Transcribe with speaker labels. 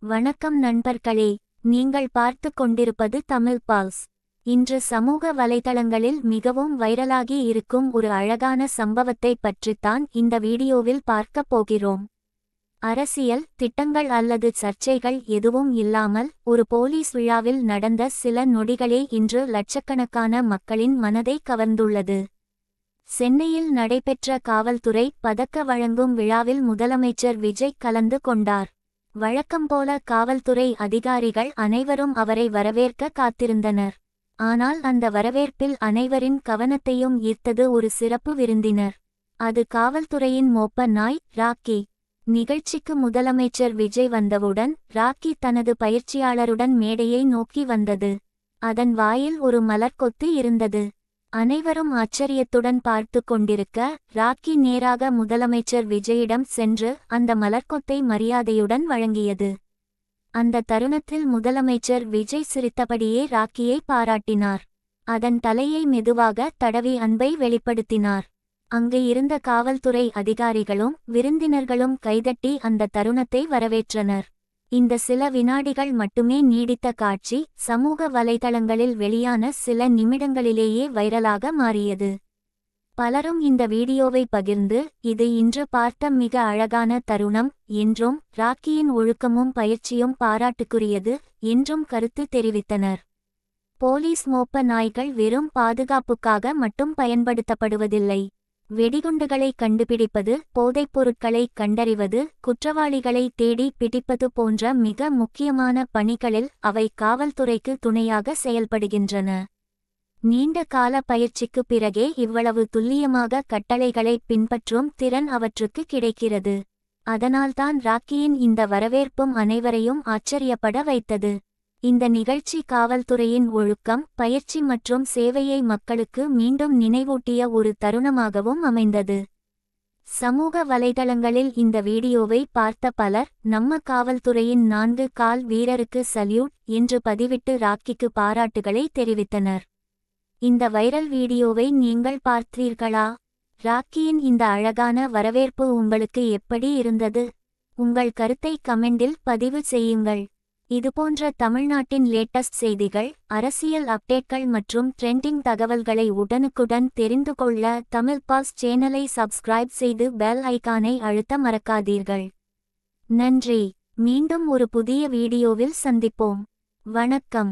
Speaker 1: வணக்கம் நண்பர்களே, நீங்கள் பார்த்து கொண்டிருப்பது தமிழ் பால்ஸ். இன்று சமூக வலைதளங்களில் மிகவும் வைரலாகி இருக்கும் ஒரு அழகான சம்பவத்தை பற்றித்தான் இந்த வீடியோவில் பார்க்கப் போகிறோம். அரசியல் திட்டங்கள் அல்லது சர்ச்சைகள் எதுவும் இல்லாமல் ஒரு போலீஸ் விழாவில் நடந்த சில நொடிகளே இன்று லட்சக்கணக்கான மக்களின் மனதை கவர்ந்துள்ளது. சென்னையில் நடைபெற்ற காவல்துறை பதக்க வழங்கும் விழாவில் முதலமைச்சர் விஜய் கலந்து கொண்டார். வழக்கம்போல காவல்துறை அதிகாரிகள் அனைவரும் அவரை வரவேற்க காத்திருந்தனர். ஆனால் அந்த வரவேற்பில் அனைவரின் கவனத்தையும் ஈர்த்தது ஒரு சிறப்பு விருந்தினர். அது காவல்துறையின் மோப்ப நாய் ராக்கி. நிகழ்ச்சிக்கு முதலமைச்சர் விஜய் வந்தவுடன் ராக்கி தனது பயிற்சியாளருடன் மேடையை நோக்கி வந்தது. அதன் வாயில் ஒரு மலர்க்கொத்து இருந்தது. அனைவரும் ஆச்சரியத்துடன் பார்த்து கொண்டிருக்க ராக்கி நேராக முதலமைச்சர் விஜயிடம் சென்று அந்த மலர்க்கொத்தை மரியாதையுடன் வழங்கியது. அந்த தருணத்தில் முதலமைச்சர் விஜய் சிரித்தபடியே ராக்கியை பாராட்டினார். அதன் தலையை மெதுவாக தடவி அன்பை வெளிப்படுத்தினார். அங்கு இருந்த காவல்துறை அதிகாரிகளும் விருந்தினர்களும் கைதட்டி அந்த தருணத்தை வரவேற்றனர். இந்த சில வினாடிகள் மட்டுமே நீடித்த காட்சி சமூக வலைதளங்களில் வெளியான சில நிமிடங்களிலேயே வைரலாக மாறியது. பலரும் இந்த வீடியோவை பகிர்ந்து, இது இன்று பார்த்த மிக அழகான தருணம் என்றும் ராக்கியின் ஒழுக்கமும் பயிற்சியும் பாராட்டுக்குரியது என்றும் கருத்து தெரிவித்தனர். போலீஸ் மோப்ப நாய்கள் வெறும் பாதுகாப்புக்காக மட்டும் பயன்படுத்தப்படுவதில்லை. வெடிகுண்டுகளை கண்டுபிடிப்பது, போதைப் பொருட்களை கண்டறிவது, குற்றவாளிகளை தேடி பிடிப்பது போன்ற மிக முக்கியமான பணிகளில் அவை காவல்துறைக்கு துணையாக செயல்படுகின்றன. நீண்ட கால பயிற்சிக்கு பிறகே இவ்வளவு துல்லியமாக கட்டளைகளை பின்பற்றும் திறன் அவற்றுக்கு கிடைக்கிறது. அதனால்தான் ராக்கியின் இந்த வரவேற்பும் அனைவரையும் ஆச்சரியப்பட வைத்தது. இந்த நிகழ்ச்சி காவல்துறையின் ஒழுக்கம், பயிற்சி மற்றும் சேவையை மக்களுக்கு மீண்டும் நினைவூட்டிய ஒரு தருணமாகவும் அமைந்தது. சமூக வலைதளங்களில் இந்த வீடியோவை பார்த்த பலர், நம்ம காவல்துறையின் 4 கால் வீரருக்கு சல்யூட் என்று பதிவிட்டு ராக்கிக்கு பாராட்டுகளை தெரிவித்தனர். இந்த வைரல் வீடியோவை நீங்கள் பார்த்தீர்களா? ராக்கியின் இந்த அழகான வரவேற்பு உங்களுக்கு எப்படி இருந்தது? உங்கள் கருத்தை கமெண்டில் பதிவு செய்யுங்கள். இதுபோன்ற தமிழ்நாட்டின் லேட்டஸ்ட் செய்திகள், அரசியல் அப்டேட்கள் மற்றும் ட்ரெண்டிங் தகவல்களை உடனுக்குடன் தெரிந்து கொள்ள தமிழ் பால்ஸ் சேனலை சப்ஸ்கிரைப் செய்து பெல் ஐகானை அழுத்த மறக்காதீர்கள். நன்றி. மீண்டும் ஒரு புதிய வீடியோவில் சந்திப்போம். வணக்கம்.